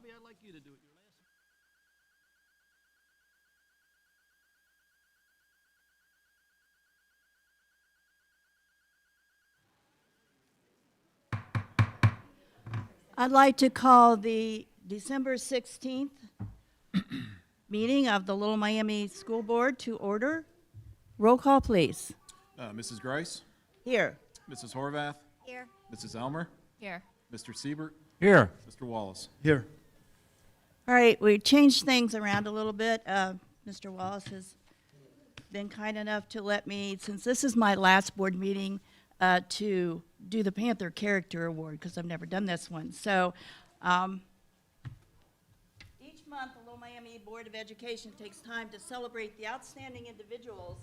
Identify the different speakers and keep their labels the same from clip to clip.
Speaker 1: Bobby, I'd like you to do it. Your last.
Speaker 2: I'd like to call the December 16th meeting of the Little Miami School Board to order. Roll call, please.
Speaker 3: Mrs. Grice,
Speaker 2: Here.
Speaker 3: Mrs. Horvath,
Speaker 4: Here.
Speaker 3: Mrs. Elmer,
Speaker 4: Here.
Speaker 3: Mr. Siebert,
Speaker 1: Here.
Speaker 3: Mr. Wallace.
Speaker 1: Here.
Speaker 2: All right, we changed things around a little bit. Mr. Wallace has been kind enough to let me, since this is my last board meeting, to do the Panther Character Award, because I've never done this one. So each month, the Little Miami Board of Education takes time to celebrate the outstanding individuals.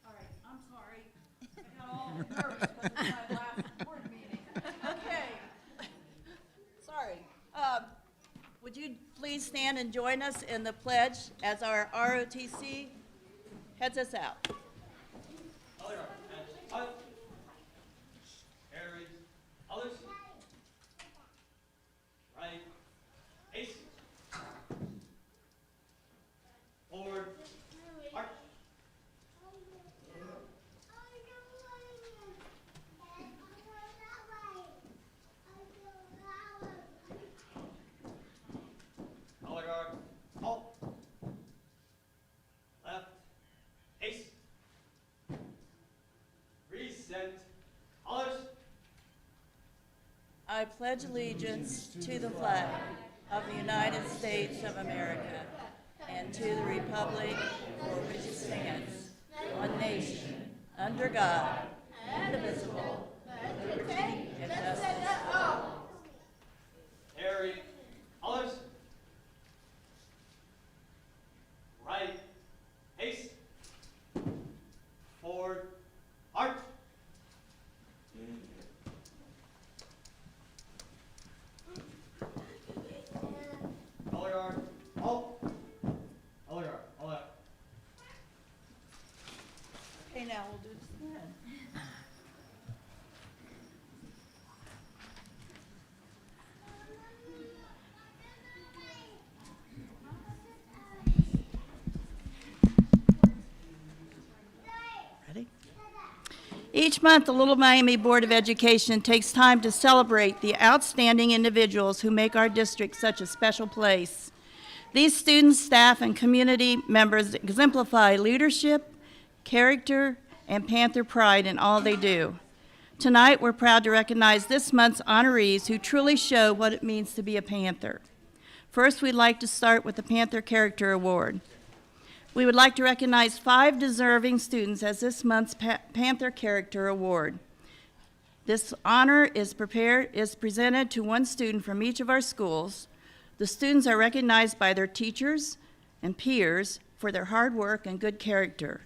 Speaker 2: All right, I'm sorry. I got all nervous because it's my last board meeting. Okay. Sorry. Would you please stand and join us in the pledge as our ROTC heads us out?
Speaker 5: Harry, others, right, haste, forward, march. Color guard, halt, left, haste, reset, others.
Speaker 2: I pledge allegiance to the flag of the United States of America and to the republic for which it stands, one nation, under God, indivisible, with liberty and justice for all.
Speaker 5: Harry, others. Right, haste, forward, march. Color guard, halt. Color guard, all out.
Speaker 2: Okay, now we'll do this again. Ready? Each month, the Little Miami Board of Education takes time to celebrate the outstanding individuals who make our district such a special place. These students, staff, and community members exemplify leadership, character, and Panther pride in all they do. Tonight, we're proud to recognize this month's honorees who truly show what it means to be a Panther. First, we'd like to start with the Panther Character Award. We would like to recognize 5 deserving students as this month's Panther Character Award. This honor is presented to one student from each of our schools. The students are recognized by their teachers and peers for their hard work and good character.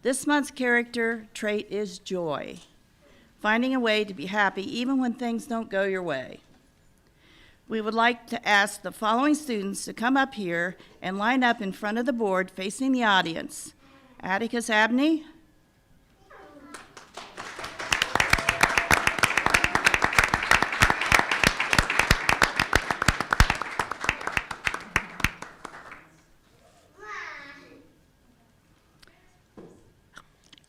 Speaker 2: This month's character trait is joy, finding a way to be happy even when things don't go your way. We would like to ask the following students to come up here and line up in front of the board facing the audience. Atticus Abney.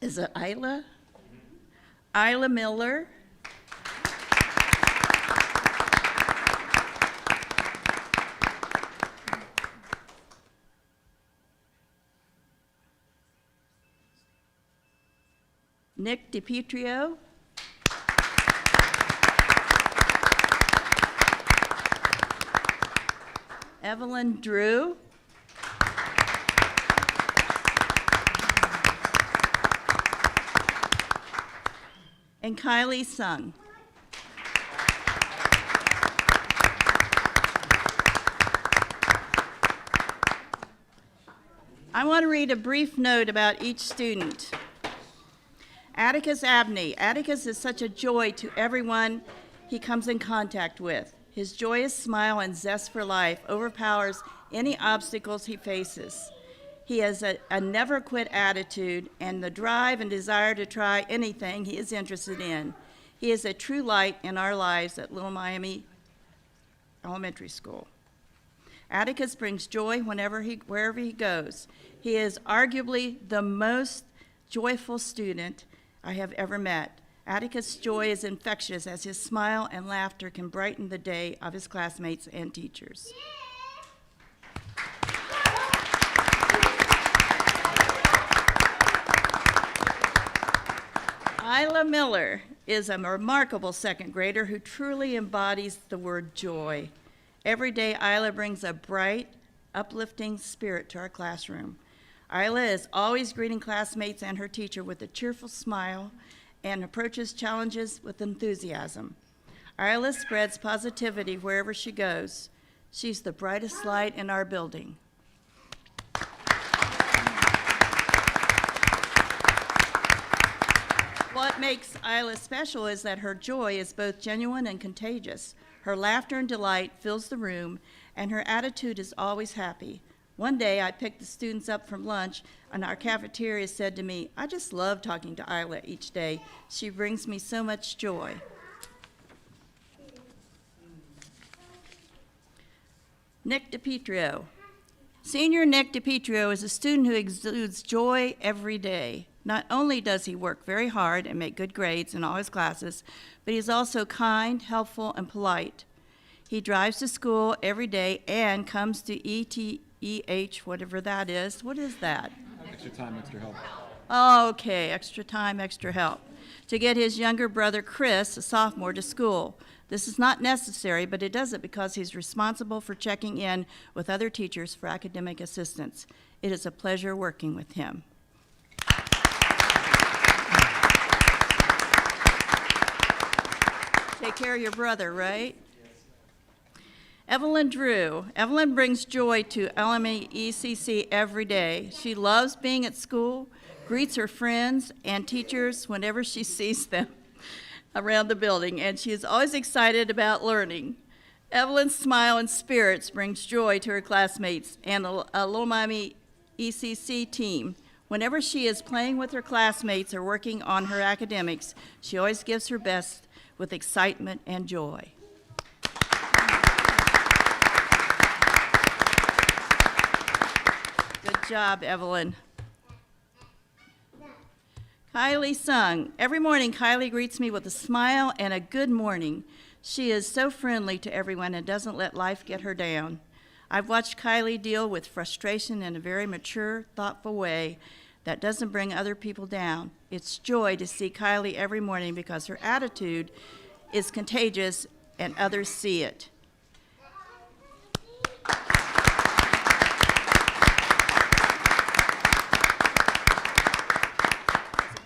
Speaker 2: Is it Isla? Isla Miller. Nick DiPietro. Evelyn Drew. And Kylie Sung. I want to read a brief note about each student. Atticus Abney. Atticus is such a joy to everyone he comes in contact with. His joyous smile and zest for life overpowers any obstacles he faces. He has a never-quit attitude and the drive and desire to try anything he is interested in. He is a true light in our lives at Little Miami Elementary School. Atticus brings joy wherever he goes. He is arguably the most joyful student I have ever met. Atticus' joy is infectious as his smile and laughter can brighten the day of his classmates and teachers. Isla Miller is a remarkable second grader who truly embodies the word joy. Every day, Isla brings a bright, uplifting spirit to our classroom. Isla is always greeting classmates and her teacher with a cheerful smile and approaches challenges with enthusiasm. Isla spreads positivity wherever she goes. She's the brightest light in our building. What makes Isla special is that her joy is both genuine and contagious. Her laughter and delight fills the room, and her attitude is always happy. One day, I picked the students up from lunch, and our cafeteria said to me, "I just love talking to Isla each day. She brings me so much joy." Nick DiPietro. Senior Nick DiPietro is a student who exudes joy every day. Not only does he work very hard and make good grades in all his classes, but he's also kind, helpful, and polite. He drives to school every day and comes to ETEH, whatever that is. What is that?
Speaker 3: Extra time, extra help.
Speaker 2: Oh, okay, extra time, extra help, to get his younger brother Chris, a sophomore, to school. This is not necessary, but he does it because he's responsible for checking in with other teachers for academic assistance. It is a pleasure working with him. Take care of your brother, right? Evelyn Drew. Evelyn brings joy to LME ECC every day. She loves being at school, greets her friends and teachers whenever she sees them around the building, and she is always excited about learning. Evelyn's smile and spirits brings joy to her classmates and a Little Miami ECC team. Whenever she is playing with her classmates or working on her academics, she always gives her best with excitement and joy. Good job, Evelyn. Kylie Sung. Every morning, Kylie greets me with a smile and a good morning. She is so friendly to everyone and doesn't let life get her down. I've watched Kylie deal with frustration in a very mature, thoughtful way that doesn't bring other people down. It's joy to see Kylie every morning because her attitude is contagious and others see it.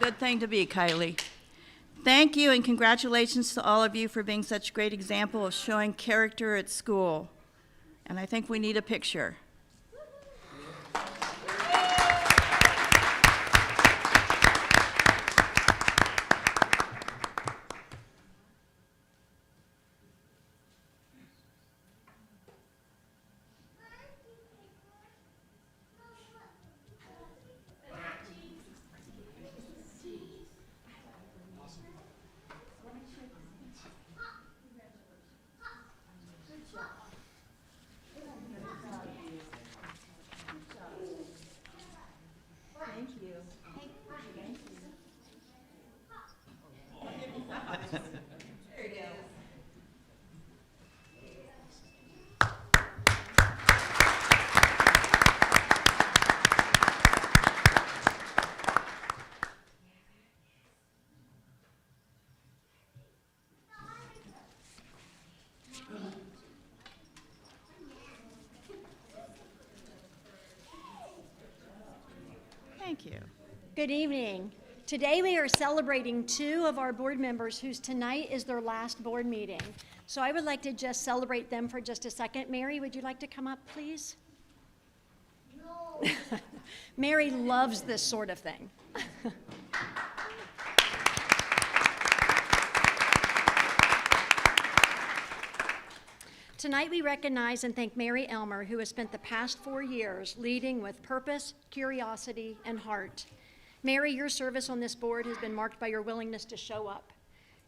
Speaker 2: Good thing to be, Kylie. Thank you and congratulations to all of you for being such a great example of showing character at school. And I think we need a picture. Thank you.
Speaker 1: Good evening. Today we are celebrating two of our board members whose tonight is their last board meeting. So I would like to just celebrate them for just a second. Mary, would you like to come up, please? No. Mary loves this sort of thing. Tonight we recognize and thank Mary Elmer, who has spent the past 4 years leading with purpose, curiosity, and heart. Mary, your service on this board has been marked by your willingness to show up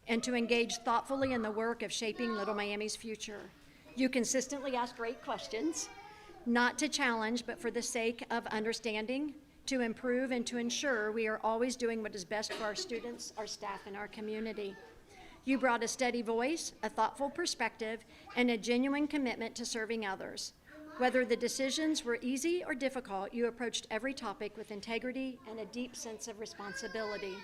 Speaker 1: and to engage thoughtfully in the work of shaping Little Miami's future. You consistently ask great questions, not to challenge, but for the sake of understanding, to improve, and to ensure we are always doing what is best for our students, our staff, and our community. You brought a steady voice, a thoughtful perspective, and a genuine commitment to serving others. Whether the decisions were easy or difficult, you approached every topic with integrity and a deep sense of responsibility.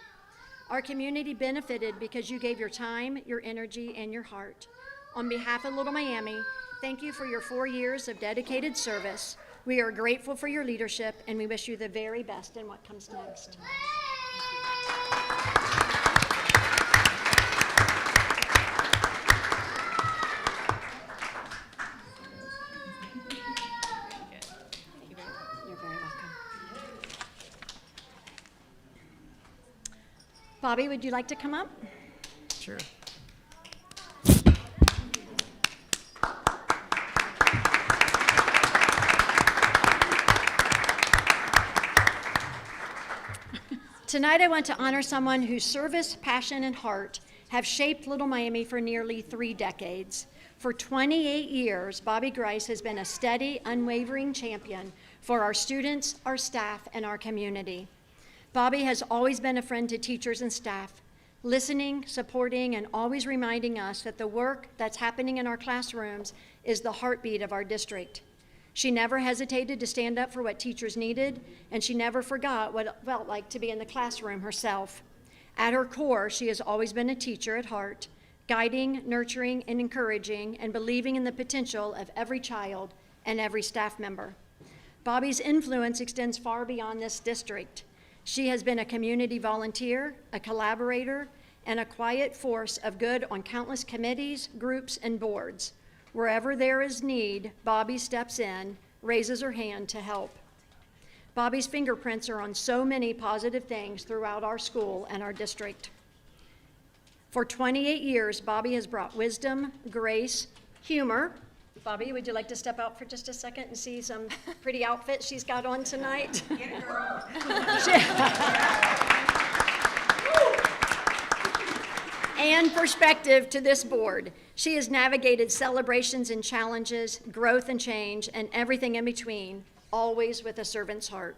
Speaker 1: Our community benefited because you gave your time, your energy, and your heart. On behalf of Little Miami, thank you for your 4 years of dedicated service. We are grateful for your leadership, and we wish you the very best in what comes next. You're very welcome. Bobby, would you like to come up?
Speaker 3: Sure.
Speaker 1: Tonight I want to honor someone whose service, passion, and heart have shaped Little Miami for nearly 3 decades. For 28 years, Bobby Grice has been a steady, unwavering champion for our students, our staff, and our community. Bobby has always been a friend to teachers and staff, listening, supporting, and always reminding us that the work that's happening in our classrooms is the heartbeat of our district. She never hesitated to stand up for what teachers needed, and she never forgot what it felt like to be in the classroom herself. At her core, she has always been a teacher at heart, guiding, nurturing, and encouraging, and believing in the potential of every child and every staff member. Bobby's influence extends far beyond this district. She has been a community volunteer, a collaborator, and a quiet force of good on countless committees, groups, and boards. Wherever there is need, Bobby steps in, raises her hand to help. Bobby's fingerprints are on so many positive things throughout our school and our district. For 28 years, Bobby has brought wisdom, grace, humor. Bobby, would you like to step out for just a second and see some pretty outfits she's got on tonight? Get it, girl. And perspective to this board. She has navigated celebrations and challenges, growth and change, and everything in between, always with a servant's heart.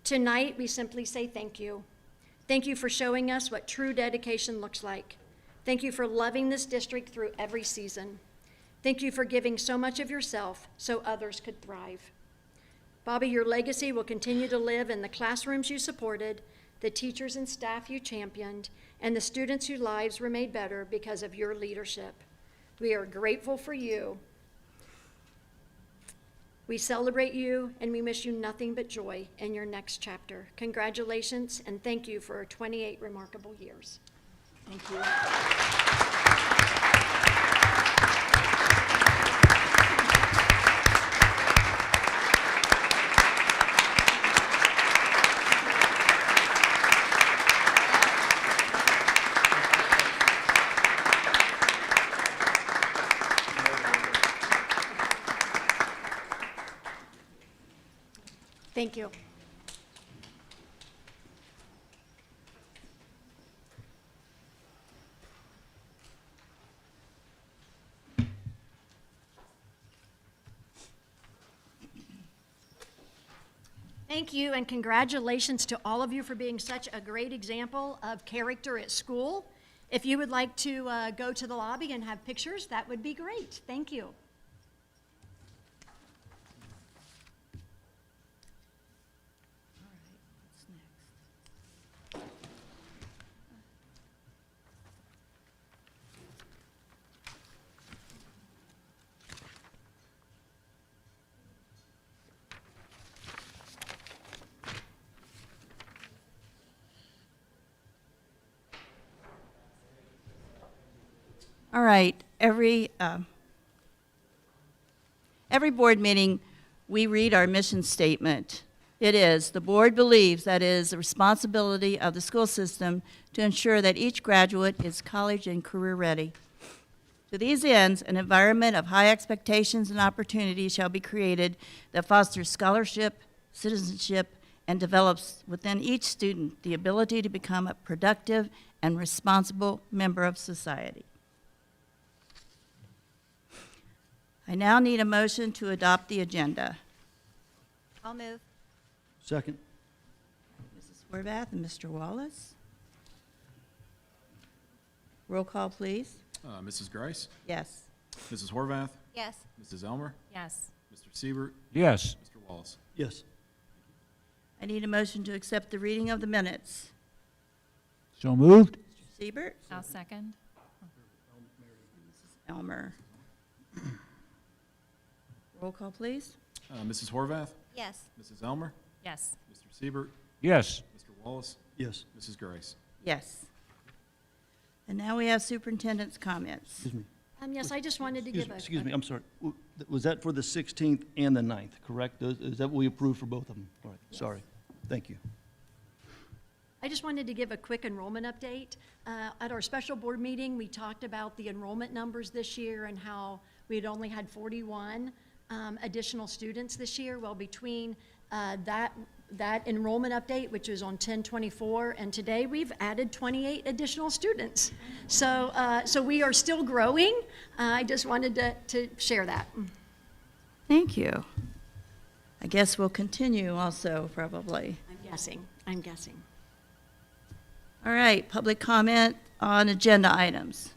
Speaker 1: Tonight, we simply say thank you. Thank you for showing us what true dedication looks like. Thank you for loving this district through every season. Thank you for giving so much of yourself so others could thrive. Bobby, your legacy will continue to live in the classrooms you supported, the teachers and staff you championed, and the students whose lives were made better because of your leadership. We are grateful for you. We celebrate you, and we wish you nothing but joy in your next chapter. Congratulations, and thank you for 28 remarkable years.
Speaker 2: Thank you.
Speaker 1: Thank you. Thank you, and congratulations to all of you for being such a great example of character at school. If you would like to go to the lobby and have pictures, that would be great. Thank you.
Speaker 2: All right, every board meeting, we read our mission statement. It is, the board believes that it is the responsibility of the school system to ensure that each graduate is college and career ready. To these ends, an environment of high expectations and opportunities shall be created that fosters scholarship, citizenship, and develops within each student the ability to become a productive and responsible member of society. I now need a motion to adopt the agenda.
Speaker 4: I'll move.
Speaker 6: Second.
Speaker 2: Mrs. Horvath and Mr. Wallace. Roll call, please.
Speaker 3: Mrs. Grice,
Speaker 2: Yes.
Speaker 3: Mrs. Horvath,
Speaker 4: Yes.
Speaker 3: Mrs. Elmer,
Speaker 4: Yes.
Speaker 3: Mr. Siebert,
Speaker 7: Yes.
Speaker 3: Mr. Wallace.
Speaker 6: Yes.
Speaker 2: I need a motion to accept the reading of the minutes.
Speaker 7: So moved?
Speaker 2: Mr. Siebert?
Speaker 4: I'll second.
Speaker 2: Mrs. Elmer. Roll call, please.
Speaker 3: Mrs. Horvath,
Speaker 4: Yes.
Speaker 3: Mrs. Elmer,
Speaker 4: Yes.
Speaker 3: Mr. Siebert,
Speaker 7: Yes.
Speaker 3: Mr. Wallace,
Speaker 6: Yes.
Speaker 3: Mrs. Grice.
Speaker 2: Yes. And now we have superintendent's comments.
Speaker 6: Excuse me.
Speaker 1: Yes, I just wanted to give a.
Speaker 6: Excuse me, I'm sorry. Was that for the 16th and the 9th, correct? Is that what we approved for both of them? All right, sorry. Thank you.
Speaker 1: I just wanted to give a quick enrollment update. At our special board meeting, we talked about the enrollment numbers this year and how we had only had 41 additional students this year. Well, between that enrollment update, which was on 10/24, and today we've added 28 additional students. So we are still growing. I just wanted to share that.
Speaker 2: Thank you. I guess we'll continue also, probably.
Speaker 1: I'm guessing.
Speaker 2: All right, public comment on agenda items.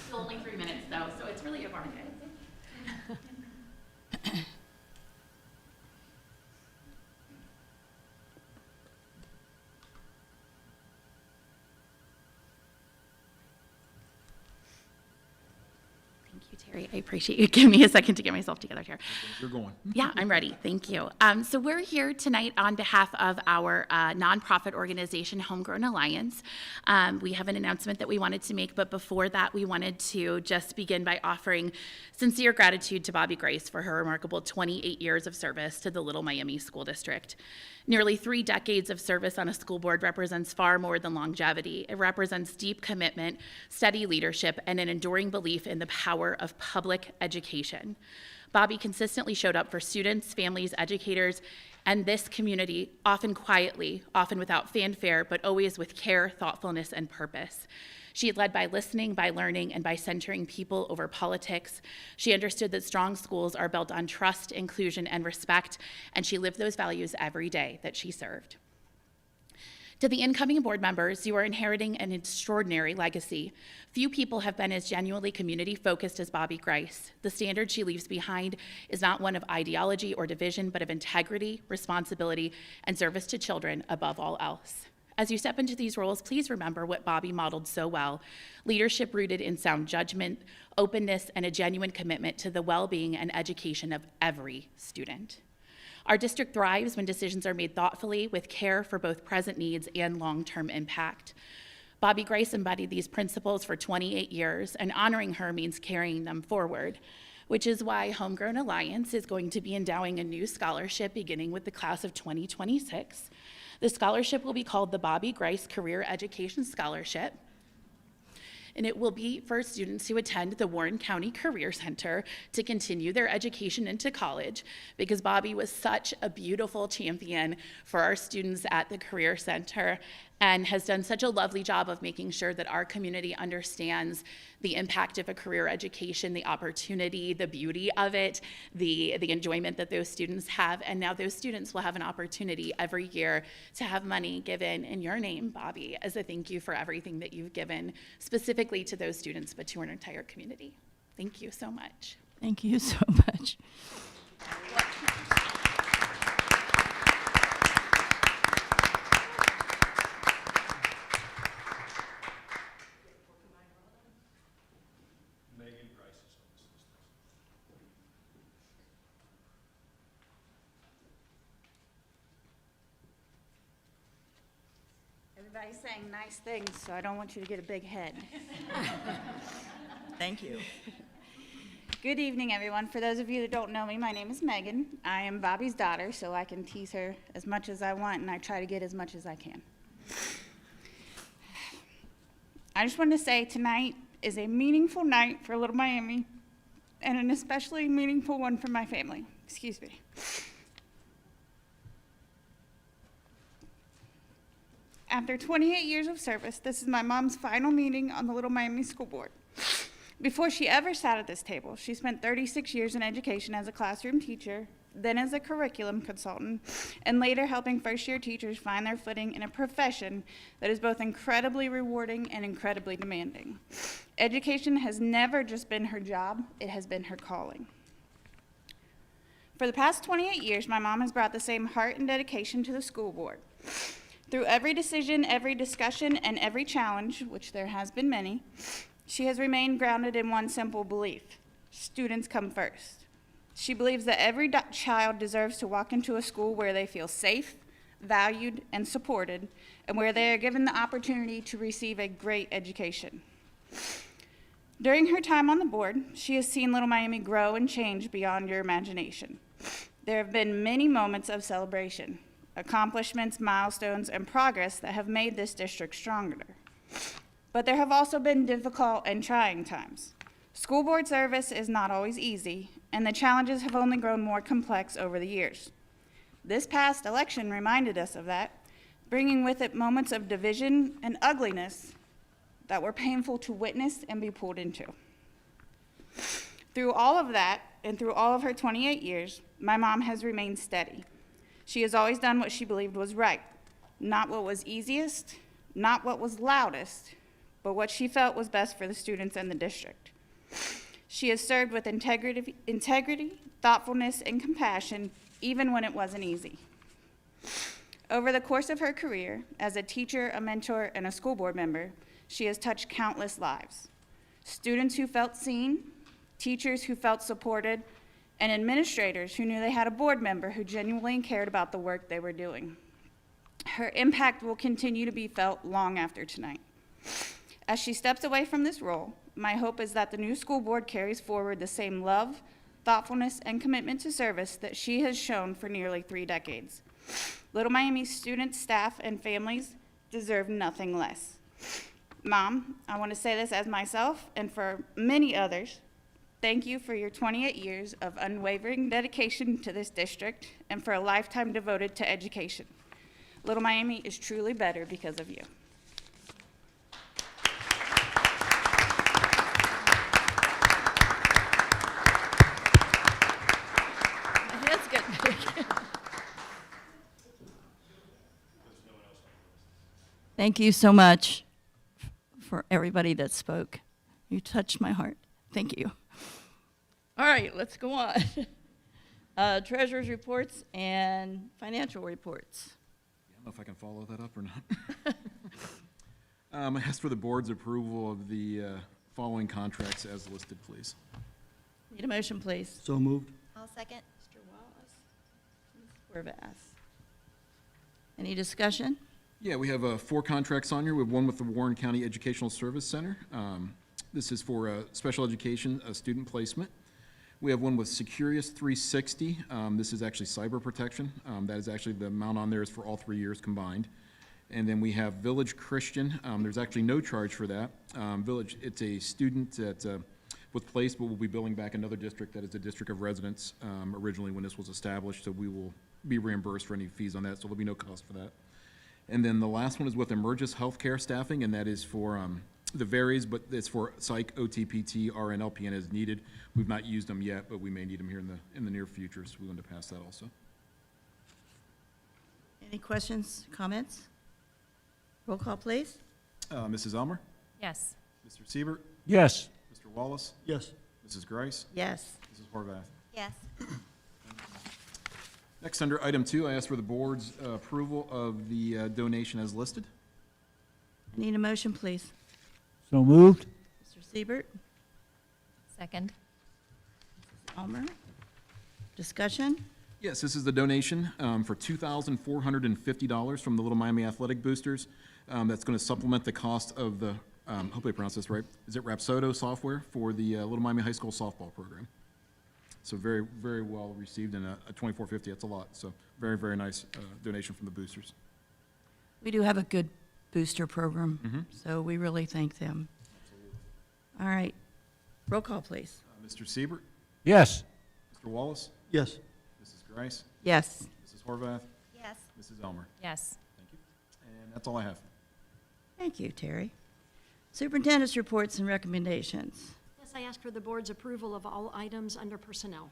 Speaker 8: Still only 3 minutes though, so it's really a bargain. Thank you, Terry. I appreciate you giving me a second to get myself together here.
Speaker 3: You're going.
Speaker 8: Yeah, I'm ready. Thank you. So we're here tonight on behalf of our nonprofit organization, Homegrown Alliance. We have an announcement that we wanted to make, but before that, we wanted to just begin by offering sincere gratitude to Bobby Grace for her remarkable 28 years of service to the Little Miami School District. Nearly 3 decades of service on a school board represents far more than longevity. It represents deep commitment, steady leadership, and an enduring belief in the power of public education. Bobby consistently showed up for students, families, educators, and this community, often quietly, often without fanfare, but always with care, thoughtfulness, and purpose. She had led by listening, by learning, and by centering people over politics. She understood that strong schools are built on trust, inclusion, and respect, and she lived those values every day that she served. To the incoming board members, you are inheriting an extraordinary legacy. Few people have been as genuinely community-focused as Bobby Grice. The standard she leaves behind is not one of ideology or division, but of integrity, responsibility, and service to children above all else. As you step into these roles, please remember what Bobby modeled so well: leadership rooted in sound judgment, openness, and a genuine commitment to the well-being and education of every student. Our district thrives when decisions are made thoughtfully, with care for both present needs and long-term impact. Bobby Grace embodied these principles for 28 years, and honoring her means carrying them forward, which is why Homegrown Alliance is going to be endowing a new scholarship beginning with the class of 2026. The scholarship will be called the Bobby Grice Career Education Scholarship, and it will be for students who attend the Warren County Career Center to continue their education into college, because Bobby was such a beautiful champion for our students at the Career Center and has done such a lovely job of making sure that our community understands the impact of a career education, the opportunity, the beauty of it, the enjoyment that those students have. And now those students will have an opportunity every year to have money given in your name, Bobby, as a thank you for everything that you've given specifically to those students, but to our entire community. Thank you so much.
Speaker 2: Thank you so much.
Speaker 4: Everybody's saying nice things, so I don't want you to get a big head.
Speaker 2: Thank you.
Speaker 4: Good evening, everyone. For those of you that don't know me, my name is Megan. I am Bobby's daughter, so I can tease her as much as I want, and I try to get as much as I can. I just wanted to say tonight is a meaningful night for Little Miami, and an especially meaningful one for my family. Excuse me. After 28 years of service, this is my mom's final meeting on the Little Miami School Board. Before she ever sat at this table, she spent 36 years in education as a classroom teacher, then as a curriculum consultant, and later helping first-year teachers find their footing in a profession that is both incredibly rewarding and incredibly demanding. Education has never just been her job, it has been her calling. For the past 28 years, my mom has brought the same heart and dedication to the school board. Through every decision, every discussion, and every challenge, which there has been many, she has remained grounded in one simple belief: students come first. She believes that every child deserves to walk into a school where they feel safe, valued, and supported, and where they are given the opportunity to receive a great education. During her time on the board, she has seen Little Miami grow and change beyond your imagination. There have been many moments of celebration, accomplishments, milestones, and progress that have made this district stronger. But there have also been difficult and trying times. School board service is not always easy, and the challenges have only grown more complex over the years. This past election reminded us of that, bringing with it moments of division and ugliness that were painful to witness and be pulled into. Through all of that, and through all of her 28 years, my mom has remained steady. She has always done what she believed was right, not what was easiest, not what was loudest, but what she felt was best for the students and the district. She has served with integrity, thoughtfulness, and compassion, even when it wasn't easy. Over the course of her career, as a teacher, a mentor, and a school board member, she has touched countless lives. Students who felt seen, teachers who felt supported, and administrators who knew they had a board member who genuinely cared about the work they were doing. Her impact will continue to be felt long after tonight. As she steps away from this role, my hope is that the new school board carries forward the same love, thoughtfulness, and commitment to service that she has shown for nearly 3 decades. Little Miami's students, staff, and families deserve nothing less. Mom, I want to say this as myself and for many others. Thank you for your 28 years of unwavering dedication to this district and for a lifetime devoted to education. Little Miami is truly better because of you.
Speaker 2: My head's getting big. Thank you so much for everybody that spoke. You touched my heart. Thank you. All right, let's go on. Treasurer's reports and financial reports.
Speaker 3: I don't know if I can follow that up or not. I ask for the board's approval of the following contracts as listed, please.
Speaker 2: Need a motion, please.
Speaker 6: So moved.
Speaker 9: I'll second.
Speaker 2: Mr. Wallace, Ms. Horvath. Any discussion?
Speaker 3: Yeah, we have 4 contracts on here. We have one with the Warren County Educational Service Center. This is for special education student placement. We have one with Securius 360. This is actually cyber protection. That is actually the amount on there is for all 3 years combined. And then we have Village Christian. There's actually no charge for that. Village, it's a student that was placed, but we'll be billing back another district that is a district of residence originally when this was established, so we will be reimbursed for any fees on that, so there'll be no cost for that. And then the last one is with Emergis Healthcare Staffing, and that is for, the varies, but it's for psych, OTPT, RN, LPN as needed. We've not used them yet, but we may need them here in the near future, so we want to pass that also.
Speaker 2: Any questions, comments? Roll call, please.
Speaker 3: Mrs. Elmer?
Speaker 9: Yes.
Speaker 3: Mr. Siebert?
Speaker 7: Yes.
Speaker 3: Mr. Wallace?
Speaker 6: Yes.
Speaker 3: Mrs. Grice?
Speaker 2: Yes.
Speaker 3: Mrs. Horvath?
Speaker 9: Yes.
Speaker 3: Next, under item 2, I ask for the board's approval of the donation as listed.
Speaker 2: Need a motion, please.
Speaker 7: So moved.
Speaker 2: Mr. Siebert,
Speaker 9: Second.
Speaker 2: Almer. Discussion?
Speaker 3: Yes, this is the donation for $2,450 from the Little Miami Athletic Boosters. That's going to supplement the cost of the, hopefully I pronounced this right, is it Rapsodo software for the Little Miami High School softball program. So very, very well received, and a $2,450, that's a lot. So very, very nice donation from the boosters.
Speaker 2: We do have a good booster program, so we really thank them. All right. Roll call, please.
Speaker 3: Mr. Siebert,
Speaker 7: Yes.
Speaker 3: Mr. Wallace,
Speaker 6: Yes.
Speaker 3: Grice,
Speaker 2: Yes.
Speaker 3: Mrs. Horvath,
Speaker 9: Yes.
Speaker 3: Mrs. Elmer.
Speaker 9: Yes.
Speaker 3: Thank you. And that's all I have.
Speaker 2: Thank you, Terry. Superintendent's reports and recommendations.
Speaker 1: Yes, I ask for the board's approval of all items under personnel.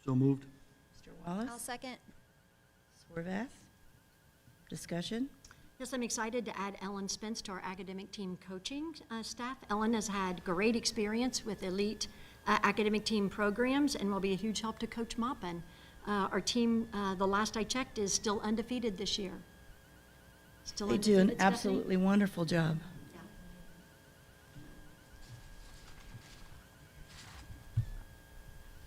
Speaker 6: So moved.
Speaker 2: Mr. Wallace?
Speaker 9: I'll second.
Speaker 2: Ms. Horvath? Discussion?
Speaker 1: Yes, I'm excited to add Ellen Spence to our academic team coaching staff. Ellen has had great experience with elite academic team programs and will be a huge help to Coach Moppin. Our team, the last I checked, is still undefeated this year. Still
Speaker 2: They do an
Speaker 1: undefeated, Stephanie?
Speaker 2: absolutely wonderful job.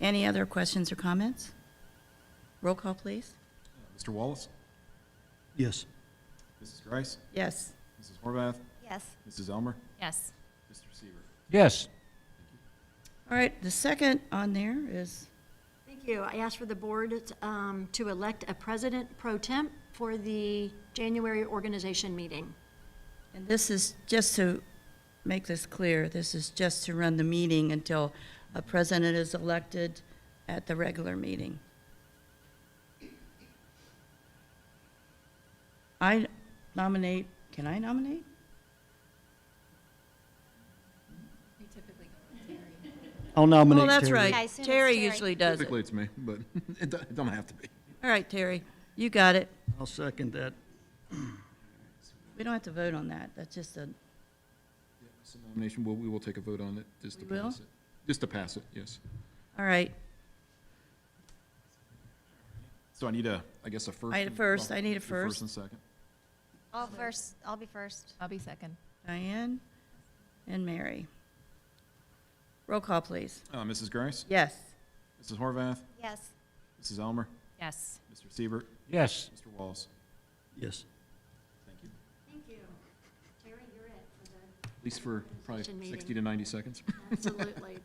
Speaker 1: Yeah.
Speaker 2: Any other questions or comments? Roll call, please.
Speaker 3: Mr. Wallace,
Speaker 6: Yes.
Speaker 3: Mrs. Grice,
Speaker 2: Yes.
Speaker 3: Mrs. Horvath,
Speaker 9: Yes.
Speaker 3: Mrs. Elmer,
Speaker 9: Yes.
Speaker 3: Mr. Siebert.
Speaker 7: Yes.
Speaker 2: All right, the second on there is,
Speaker 1: Thank you. I ask for the board to elect a president pro temp for the January organization meeting.
Speaker 2: and this is just to make this clear, this is just to run the meeting until a president is elected at the regular meeting. I nominate, can I nominate?
Speaker 6: I'll nominate
Speaker 2: Oh,
Speaker 6: Terry.
Speaker 2: that's
Speaker 9: Yeah, I
Speaker 2: right.
Speaker 9: assume it's
Speaker 2: Terry
Speaker 9: Terry.
Speaker 2: usually does it.
Speaker 3: Typically, it's me, but it don't have to be.
Speaker 2: All right, Terry, you got it.
Speaker 6: I'll second that.
Speaker 2: We don't have to vote on that. That's just a,
Speaker 3: It's a nomination, we will take a vote on it, just to
Speaker 2: We will?
Speaker 3: pass it. Just to pass it, yes.
Speaker 2: all right.
Speaker 3: So I need I guess a first.
Speaker 2: I need a first.
Speaker 3: well,
Speaker 2: I need a
Speaker 3: your
Speaker 2: first.
Speaker 3: First and second.
Speaker 9: I'll be first. I'll be second.
Speaker 2: Diane and Mary. Roll call, please.
Speaker 3: Mrs. Grice,
Speaker 2: Yes.
Speaker 3: Mrs. Horvath,
Speaker 9: Yes.
Speaker 3: Mrs. Elmer,
Speaker 9: Yes.
Speaker 3: Mr. Siebert,
Speaker 7: Yes.
Speaker 3: Mr. Wallace.
Speaker 6: Yes.
Speaker 3: Thank you.
Speaker 1: Thank you. Terry, you're it for the
Speaker 3: At least for probably
Speaker 1: Organization meeting.
Speaker 3: 60 to 90 seconds.
Speaker 1: Absolutely.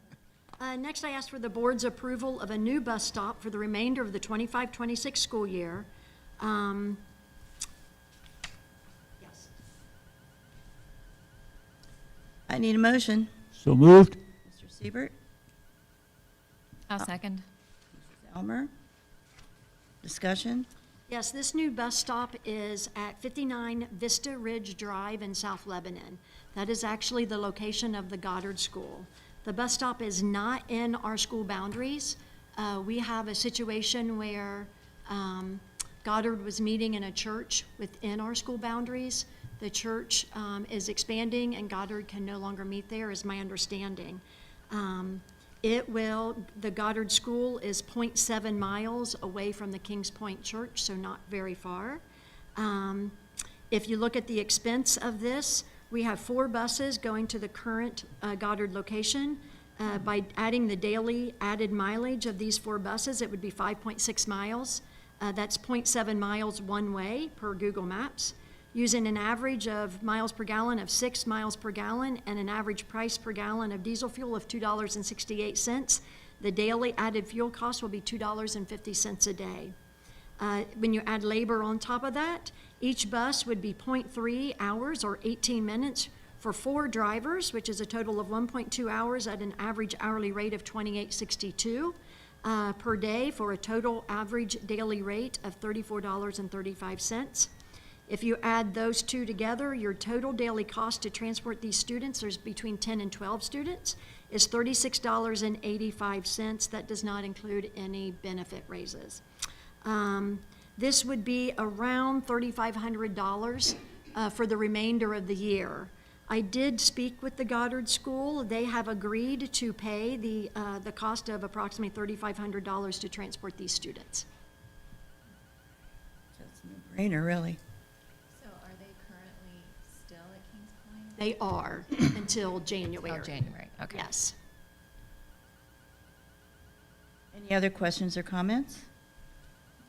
Speaker 1: Next, I ask for the board's approval of a new bus stop for the remainder of the 25-26 school year. Yes.
Speaker 2: I need a motion.
Speaker 7: So moved.
Speaker 2: Mr. Siebert,
Speaker 9: I'll second.
Speaker 2: Mrs. Elmer. Discussion?
Speaker 1: Yes, this new bus stop is at 59 Vista Ridge Drive in South Lebanon. That is actually the location of the Goddard School. The bus stop is not in our school boundaries. We have a situation where Goddard was meeting in a church within our school boundaries. The church is expanding and Goddard can no longer meet there, is my understanding. The Goddard School is 0.7 miles away from the Kings Point Church, so not very far. If you look at the expense of this, we have 4 buses going to the current Goddard location. By adding the daily added mileage of these 4 buses, it would be 5.6 miles. That's 0.7 miles one way per Google Maps. Using an average of miles per gallon of 6 miles per gallon and an average price per gallon of diesel fuel of $2.68, the daily added fuel cost will be $2.50 a day. When you add labor on top of that, each bus would be 0.3 hours or 18 minutes for 4 drivers, which is a total of 1.2 hours at an average hourly rate of $28.62 per day for a total average daily rate of $34.35. If you add those two together, your total daily cost to transport these students, there's between 10 and 12 students, is $36.85. That does not include any benefit raises. This would be around $3,500 for the remainder of the year. I did speak with the Goddard School. They have agreed to pay the cost of approximately $3,500 to transport these students.
Speaker 2: That's a no-brainer, really.
Speaker 10: So are they currently still at Kings Point?
Speaker 1: They are until January.
Speaker 9: Oh, January, okay.
Speaker 1: Yes.
Speaker 2: Any other questions or comments?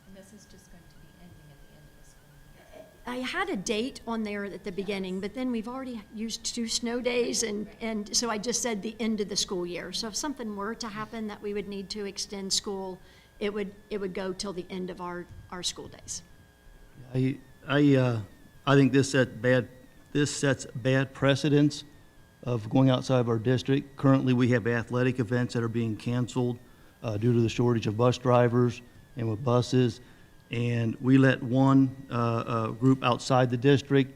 Speaker 10: And this is just going to be ending at the end of the school year?
Speaker 1: I had a date on there at the beginning, but then we've already used 2 snow days, and so I just said the end of the school year. So if something were to happen that we would need to extend school, it would go till the end of our school days.
Speaker 6: I think this sets bad precedents of going outside of our district. Currently, we have athletic events that are being canceled due to the shortage of bus drivers and with buses. And we let one group outside the district.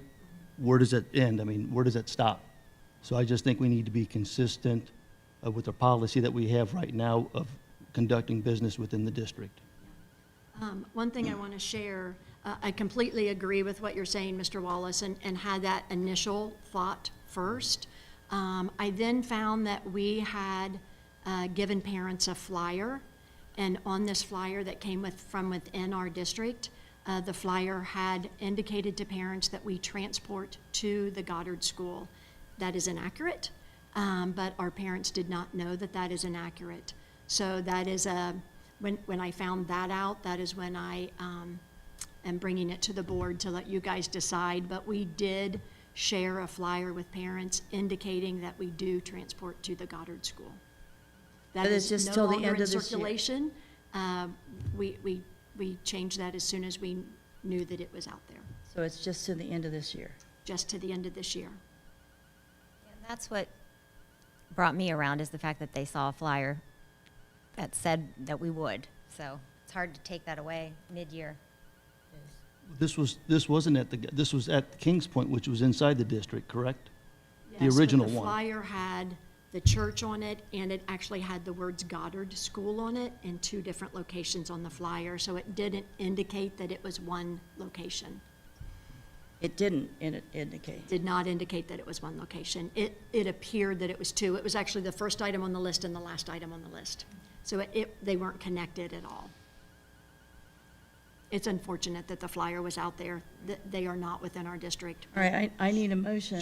Speaker 6: Where does it end? I mean, where does it stop? So I just think we need to be consistent with the policy that we have right now of conducting business within the district.
Speaker 1: One thing I want to share, I completely agree with what you're saying, Mr. Wallace, and had that initial thought first. I then found that we had given parents a flyer, and on this flyer that came from within our district, the flyer had indicated to parents that we transport to the Goddard School. That is inaccurate, but our parents did not know that that is inaccurate. So that is when I found that out, that is when I am bringing it to the board to let you guys decide. But we did share a flyer with parents indicating that we do transport to the Goddard School. That
Speaker 2: But it's
Speaker 1: is
Speaker 2: just
Speaker 1: no
Speaker 2: till the
Speaker 1: longer
Speaker 2: end
Speaker 1: in
Speaker 2: of this year.
Speaker 1: circulation. We changed that as soon as we knew that it was out there,
Speaker 2: So it's just to the end of this year.
Speaker 1: just to the end of this year.
Speaker 9: And that's what brought me around, is the fact that they saw a flyer that said that we would. So it's hard to take that away mid-year.
Speaker 6: This wasn't this was at Kings Point, which was inside the district, correct? The
Speaker 1: Yes, but
Speaker 6: original
Speaker 1: the
Speaker 6: one.
Speaker 1: flyer had the church on it, and it actually had the words Goddard School on it in 2 different locations on the flyer, so it didn't indicate that it was one location.
Speaker 2: It didn't indicate.
Speaker 1: Did not indicate that it was one location. It appeared that it was 2. It was actually the first item on the list and the last item on the list. So they weren't connected at all. It's unfortunate that the flyer was out there, that they are not within our district.
Speaker 2: All right, I need a motion.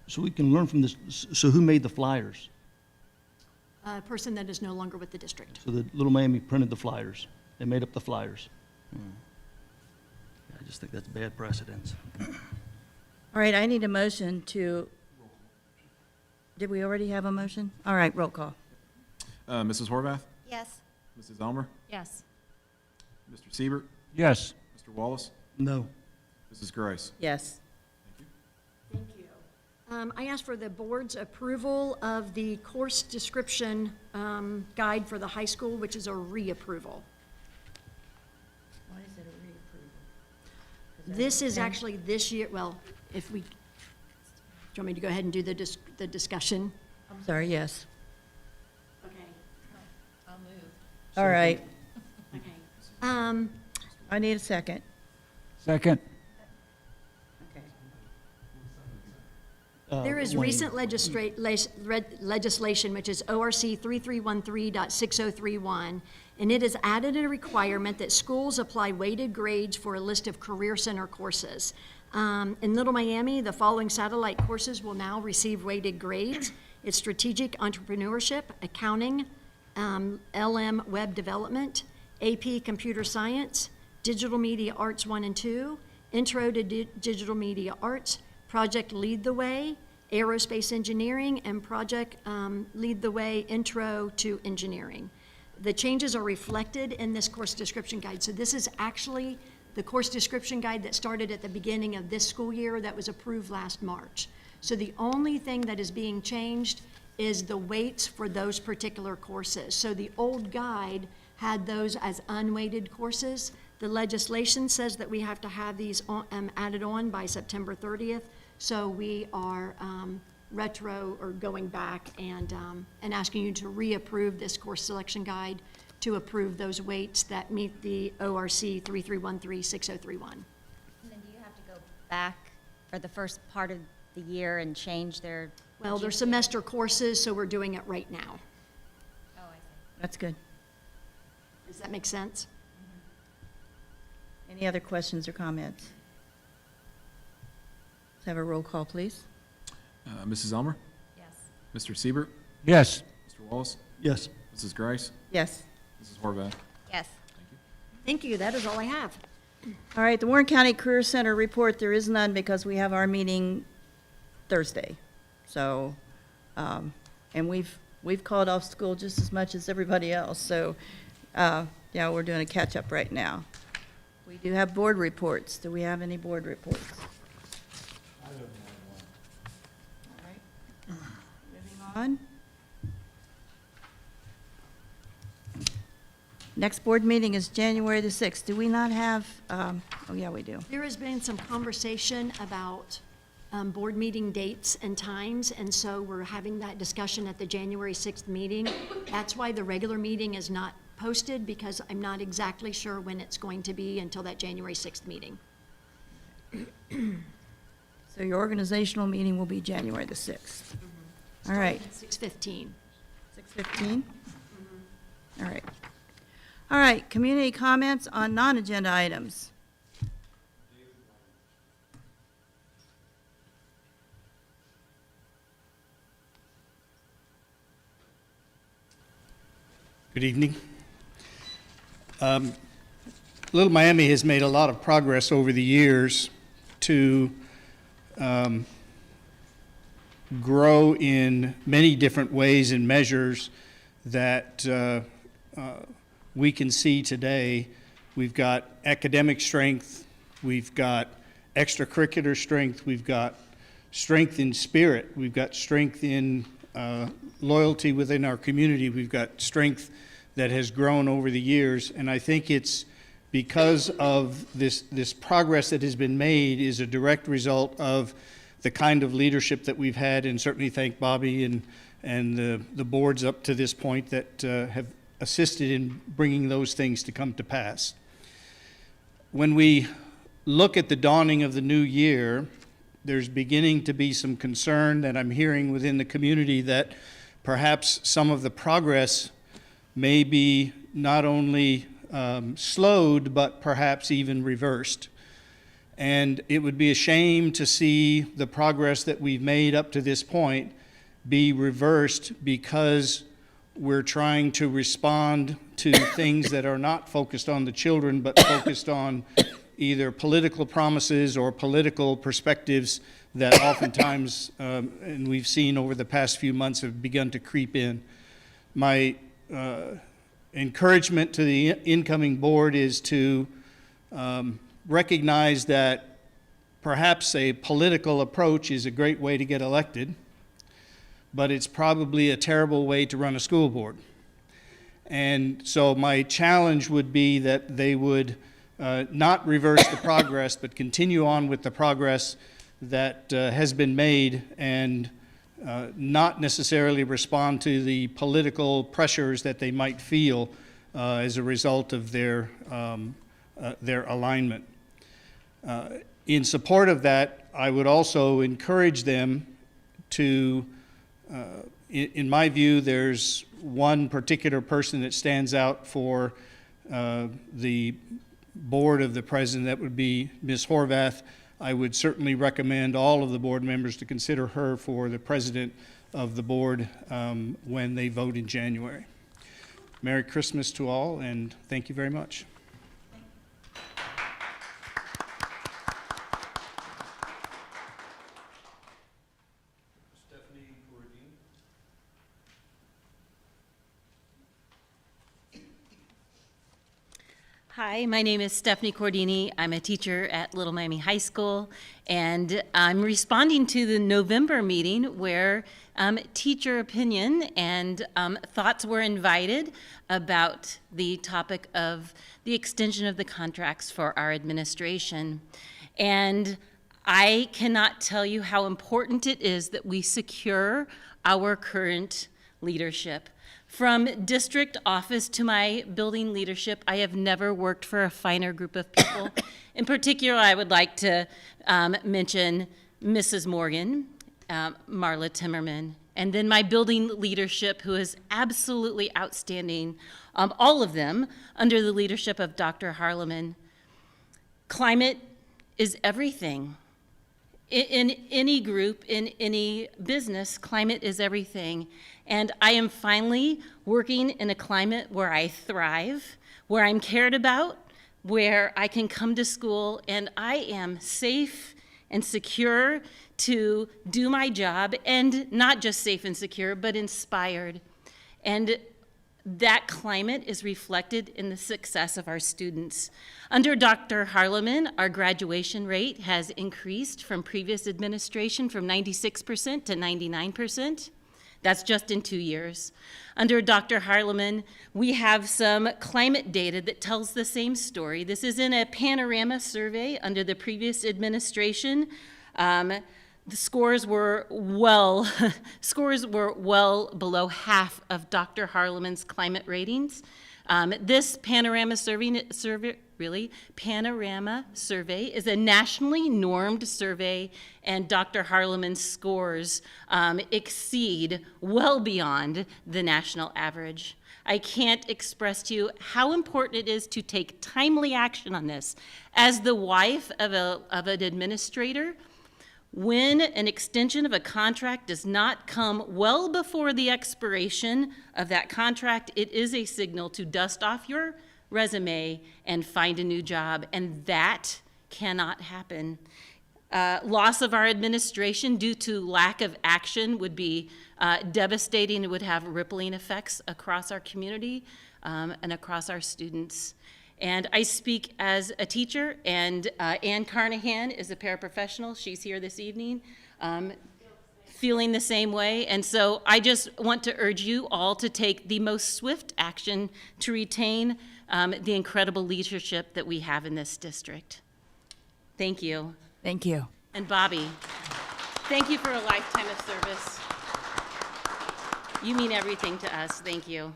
Speaker 6: So we can learn from this. So who made the flyers?
Speaker 1: A person that is no longer with the district.
Speaker 6: So the Little Miami printed the flyers. They made up the flyers. I just think that's bad precedence.
Speaker 2: All right, I need a motion to, did we already have a motion? All right, roll call.
Speaker 3: Mrs. Horvath?
Speaker 9: Yes.
Speaker 3: Mrs. Elmer?
Speaker 10: Yes.
Speaker 3: Mr. Siebert?
Speaker 7: Yes.
Speaker 3: Mr. Wallace?
Speaker 6: No.
Speaker 3: Mrs. Grice?
Speaker 2: Yes.
Speaker 1: Thank you. I ask for the board's approval of the course description guide for the high school, which is a reapproval.
Speaker 2: Why is it a reapproval?
Speaker 1: This is actually this year, well, if we, do you want me to go ahead and do the discussion?
Speaker 2: I'm sorry, yes.
Speaker 1: Okay.
Speaker 10: I'll move.
Speaker 2: All right,
Speaker 1: Okay.
Speaker 2: I need a second.
Speaker 7: Second.
Speaker 1: There is
Speaker 6: Wayne.
Speaker 1: recent legislation, which is ORC 3313.6031, and it has added a requirement that schools apply weighted grades for a list of career center courses. In Little Miami, the following satellite courses will now receive weighted grades. It's strategic entrepreneurship, accounting, LM web development, AP computer science, digital media arts 1 and 2, intro to digital media arts, Project Lead the Way, Aerospace Engineering, and Project Lead the Way Intro to Engineering. The changes are reflected in this course description guide. So this is actually the course description guide that started at the beginning of this school year that was approved last March. So the only thing that is being changed is the weights for those particular courses. So the old guide had those as unweighted courses. The legislation says that we have to have these added on by September 30th. So we are going back and asking you to reapprove this course selection guide to approve those weights that meet the ORC 3313.6031.
Speaker 9: And then do you have to go back for the first part of the year and change their?
Speaker 1: Well, they're semester courses, so we're doing it right now.
Speaker 9: Oh, I see.
Speaker 2: That's good.
Speaker 1: Does that make sense?
Speaker 2: Any other questions or comments? Let's have a roll call, please.
Speaker 3: Mrs. Elmer?
Speaker 10: Yes.
Speaker 3: Mr. Siebert?
Speaker 7: Yes.
Speaker 3: Mr. Wallace?
Speaker 6: Yes.
Speaker 3: Mrs. Grice?
Speaker 2: Yes.
Speaker 3: Mrs. Horvath?
Speaker 9: Yes.
Speaker 1: Thank you, that is all I have.
Speaker 2: All right, the Warren County Career Center report, there is none because we have our meeting Thursday. So, and we've called off school just as much as everybody else. So, yeah, we're doing a catch-up right now. We do have board reports. Do we have any board reports? All right. Moving on. Next board meeting is January the 6th. Do we not have, oh yeah, we do.
Speaker 1: There has been some conversation about board meeting dates and times, and so we're having that discussion at the January 6th meeting. That's why the regular meeting is not posted, because I'm not exactly sure when it's going to be until that January 6th meeting.
Speaker 2: So your organizational meeting will be January the 6th. All right.
Speaker 1: 6:15.
Speaker 2: 6:15? All right. All right, community comments on non-agenda items.
Speaker 11: Good evening. Little Miami has made a lot of progress over the years to grow in many different ways and measures that we can see today. We've got academic strength, we've got extracurricular strength, we've got strength in spirit, we've got strength in loyalty within our community, we've got strength that has grown over the years, and I think it's because of this progress that has been made is a direct result of the kind of leadership that we've had, and certainly thank Bobby and the boards up to this point that have assisted in bringing those things to come to pass. When we look at the dawning of the new year, there's beginning to be some concern that I'm hearing within the community that perhaps some of the progress may be not only slowed, but perhaps even reversed. And it would be a shame to see the progress that we've made up to this point be reversed because we're trying to respond to things that are not focused on the children, but focused on either political promises or political perspectives that oftentimes, and we've seen over the past few months, have begun to creep in. My encouragement to the incoming board is to recognize that perhaps a political approach is a great way to get elected, but it's probably a terrible way to run a school board. And so my challenge would be that they would not reverse the progress, but continue on with the progress that has been made, and not necessarily respond to the political pressures that they might feel as a result of their alignment. In support of that, I would also encourage them to, in my view, there's one particular person that stands out for the board of the president, that would be Ms. Horvath. I would certainly recommend all of the board members to consider her for the president of the board when they vote in January. Merry Christmas to all, and thank you very much.
Speaker 12: Hi, my name is Stephanie Cordini. I'm a teacher at Little Miami High School, and I'm responding to the November meeting where teacher opinion and thoughts were invited about the topic of the extension of the contracts for our administration. And I cannot tell you how important it is that we secure our current leadership. From district office to my building leadership, I have never worked for a finer group of people. In particular, I would like to mention Mrs. Morgan, Marla Timmerman, and then my building leadership, who is absolutely outstanding, all of them under the leadership of Dr. Harleman. Climate is everything. In any group, in any business, climate is everything. And I am finally working in a climate where I thrive, where I'm cared about, where I can come to school and I am safe and secure to do my job, and not just safe and secure, but inspired. And that climate is reflected in the success of our students. Under Dr. Harleman, our graduation rate has increased from previous administration from 96% to 99%. That's just in 2 years. Under Dr. Harleman, we have some climate data that tells the same story. This is in a panorama survey under the previous administration. The scores were well, scores were well below half of Dr. Harleman's climate ratings. This panorama survey is a nationally normed survey, and Dr. Harleman's scores exceed well beyond the national average. I can't express to you how important it is to take timely action on this. As the wife of an administrator, when an extension of a contract does not come well before the expiration of that contract, it is a signal to dust off your resume and find a new job, and that cannot happen. Loss of our administration due to lack of action would be devastating. It would have rippling effects across our community and across our students. And I speak as a teacher, and Ann Carnahan is a paraprofessional. She's here this evening, feeling the same way. And so I just want to urge you all to take the most swift action to retain the incredible leadership that we have in this district. Thank you.
Speaker 2: Thank you.
Speaker 12: And Bobby, thank you for a lifetime of service. You mean everything to us. Thank you.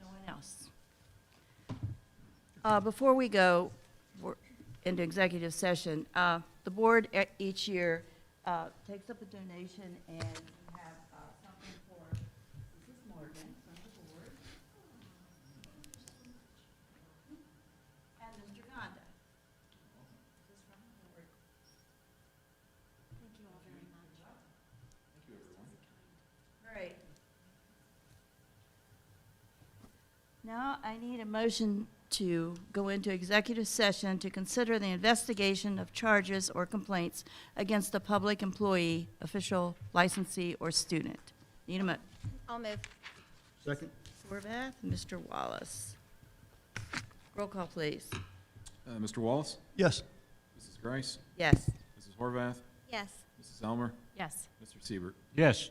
Speaker 2: No one else. Before we go into executive session, the board each year takes up a donation, and we have something for Mrs. Morgan from the board and Mr. Gonda. This is from the board. Thank you all very much. Thank you, everyone. All right. Now I need a motion to go into executive session to consider the investigation of charges or complaints against a public employee, official, licensee, or student. Need a
Speaker 9: I'll move.
Speaker 6: Second?
Speaker 2: Horvath, Mr. Wallace. Roll call, please.
Speaker 3: Mr. Wallace?
Speaker 6: Yes.
Speaker 3: Mrs. Grice?
Speaker 2: Yes.
Speaker 3: Mrs. Horvath?
Speaker 9: Yes.
Speaker 3: Mrs. Elmer?
Speaker 10: Yes.
Speaker 3: Mr. Siebert?
Speaker 7: Yes.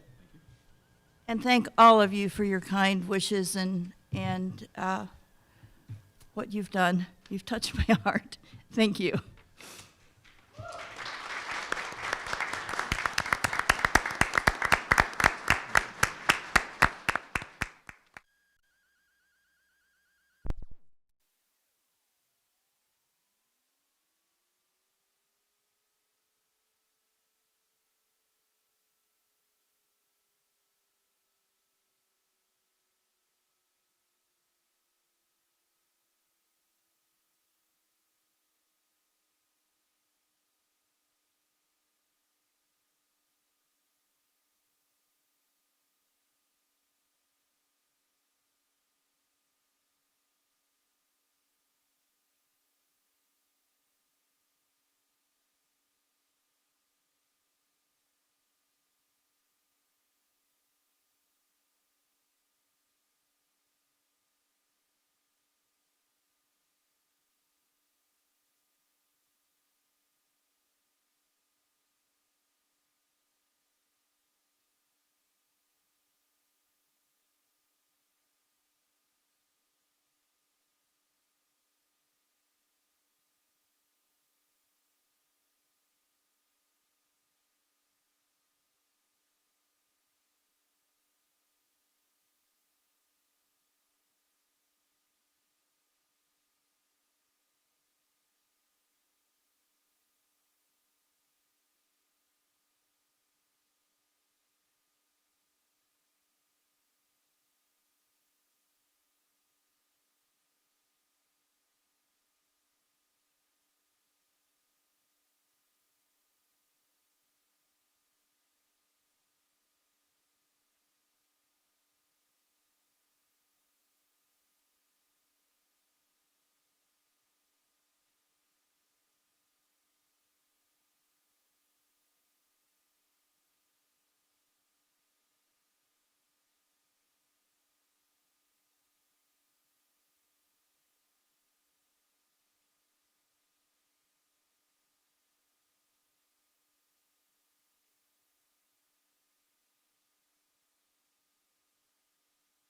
Speaker 2: And thank all of you for your kind wishes and what you've done. You've touched my heart. Thank you.